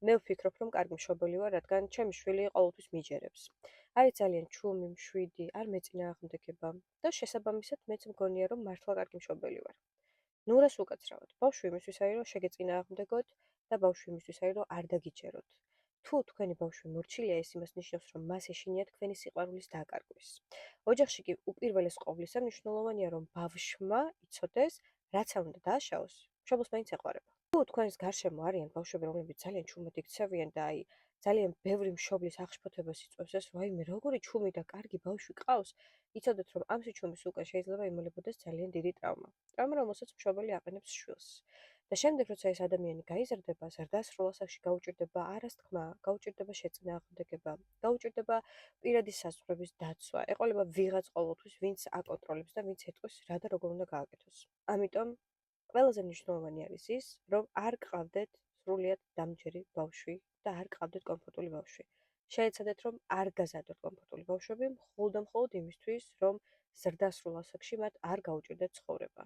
მე ვფიქრობ, რომ კარგი მშობელი ვარ, რადგან ჩემი შვილი ყოველთვის მიჯერებს. არის ძალიან ჩუმი, მშვიდი, არ მეწინააღმდეგება და შესაბამისად მეც მგონია, რომ მართლა კარგი მშობელი ვარ. ნურას უკაცრავად. ბავშვი იმისთვის არის, რომ შეგეწინააღმდეგოთ და ბავშვი იმისთვის არის, რომ არ დაგიჯეროთ. თუ თქვენი ბავშვი მორჩილია, ეს იმას ნიშნავს, რომ მას ეშინიათ თქვენი სიყვარულის დაკარგვის. ოჯახში კი უპირველეს ყოვლისა მნიშვნელოვანია, რომ ბავშვმა იცოდეს, რაც არ უნდა დააშაოს, მშობელს მაინც ეყვარება. თუ თქვენს გარშემო არიან ბავშვები, რომლებიც ძალიან ჩუმად იქცევიან და ძალიან ბევრი მშობლის აღშფოთებას იწვევს ეს, რომ აიმე როგორი ჩუმი და კარგი ბავშვი გყავს, იცოდეთ, რომ ამ სიჩუმის უკან შეიძლება იმოლებოდეს ძალიან დიდი ტრავმა. ტრავმა, რომელსაც მშობელი აყენებს შვილს. და შემდეგ, როცა ეს ადამიანი გაიზრდება, ზრდასრულ ასაკში გაუჭირდება არასთქმა, გაუჭირდება შეწინააღმდეგება, გაუჭირდება პირადი საზღვრების დაცვა, ეყოლება ვიღაც ყოველთვის, ვინც აკონტროლებს და ვინც ეტყვის რა და როგორ უნდა გააკეთოს. ამიტომ ყველაზე მნიშვნელოვანი არის ის, რომ არ გყავდეთ სრულიად დამჯერი ბავშვი და არ გყავდეთ კომფორტული ბავშვი. შეეცადეთ, რომ არ გაზადოთ კომფორტული ბავშვები მხოლოდ და მხოლოდ იმისთვის, რომ ზრდასრულ ასაკში მათ არ გაუჭირდეთ ცხოვრება.